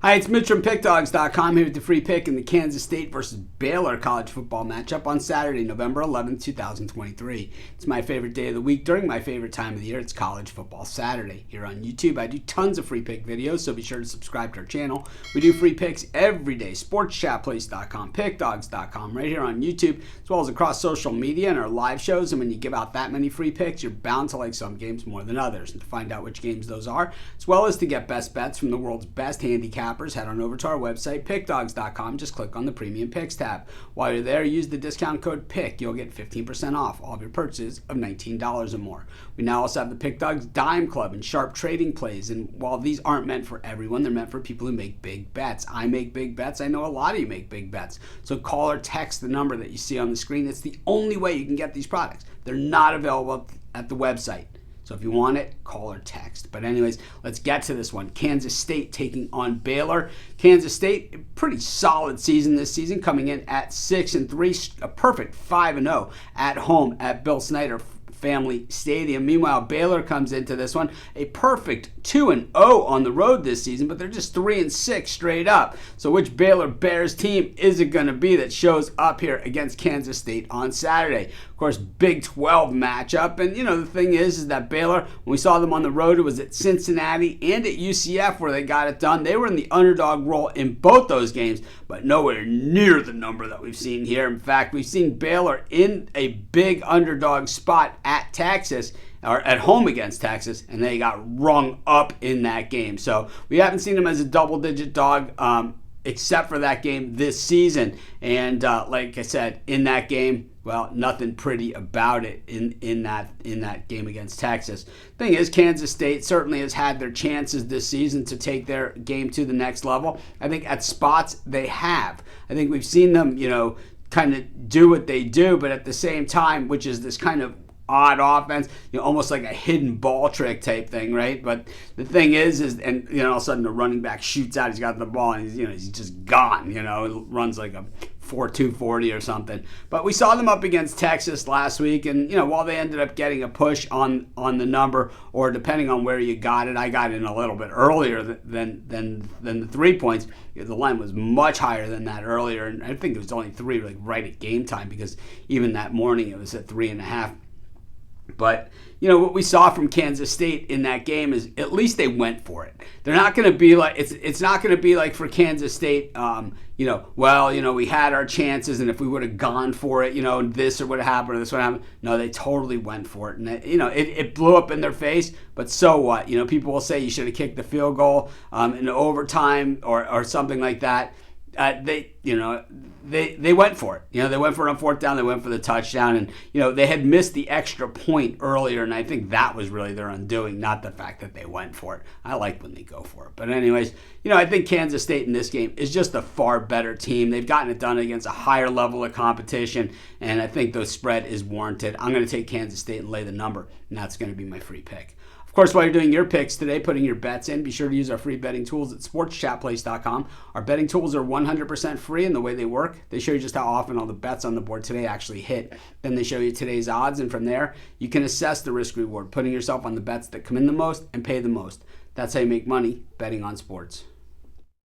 Hi, it's Mitch from Pickdawgz.com here with the free pick in the Kansas State versus Baylor college football matchup on Saturday, November 11th, 2023. It's my favorite day of the week during my favorite time of the year. It's College Football Saturday. Here on YouTube, I do tons of free pick videos, so be sure to subscribe to our channel. We do free picks every day. Sportschatplace.com, Pickdawgz.com, right here on YouTube, as well as across social media and our live shows. And when you give out that many free picks, you're bound to like some games more than others. And to find out which games those are, as well as to get best bets from the world's best handicappers, head on over to our website, Pickdawgz.com. Just click on the Premium Picks tab. While you're there, use the discount code PICK. You'll get 15% off all of your purchases of $19 or more. We now also have the Pick Dawgz Dime Club and sharp trading plays. And while these aren't meant for everyone, they're meant for people who make big bets. I make big bets. I know a lot of you make big bets. So call or text the number that you see on the screen. It's the only way you can get these products. They're not available at the website. So if you want it, call or text. But anyways, let's get to this one. Kansas State taking on Baylor. Kansas State, pretty solid season this season, coming in at 6-3, a perfect 5-0 at home at Bill Snyder Family Stadium. Meanwhile, Baylor comes into this one a perfect 2-0 on the road this season, but they're just 3-6 straight up. So which Baylor Bears team is it going to be that shows up here against Kansas State on Saturday? Of course, Big 12 matchup. And, the thing is that Baylor, when we saw them on the road, it was at Cincinnati and at UCF where they got it done. They were in the underdog role in both those games, but nowhere near the number that we've seen here. In fact, we've seen Baylor in a big underdog spot at Texas, or at home against Texas, and they got rung up in that game. So we haven't seen them as a double-digit dog except for that game this season. And like I said, in that game, well, nothing pretty about it in that game against Texas. Thing is, Kansas State certainly has had their chances this season to take their game to the next level. I think at spots they have. I think we've seen them, kind of do what they do, but at the same time, which is this kind of odd offense, almost like a hidden ball trick type thing, right? But the thing is and all of a sudden the running back shoots out, he's got the ball, and he's just gone. It runs like a 4.2 40 or something. But we saw them up against Texas last week, and while they ended up getting a push on the number, or depending on where you got it, I got in a little bit earlier than the 3 points. The line was much higher than that earlier, and I think it was only 3, like right at game time, because even that morning it was at 3.5. But, what we saw from Kansas State in that game is at least they went for it. They're not going to be like, it's not going to be like for Kansas State, we had our chances, and if we would have gone for it, this would have happened or this would have happened. No, they totally went for it. And, it blew up in their face, but so what? People will say you should have kicked the field goal in overtime or something like that. They went for it. They went for it on fourth down. They went for the touchdown, and they had missed the extra point earlier, and I think that was really their undoing, not the fact that they went for it. I like when they go for it, but anyways, I think Kansas State in this game is just a far better team. They've gotten it done against a higher level of competition, and I think the spread is warranted. I'm going to take Kansas State and lay the number, and that's going to be my free pick. Of course, while you're doing your picks today, putting your bets in, be sure to use our free betting tools at sportschatplace.com. Our betting tools are 100% free in the way they work. They show you just how often all the bets on the board today actually hit. Then they show you today's odds, and from there, you can assess the risk-reward, putting yourself on the bets that come in the most and pay the most. That's how you make money betting on sports.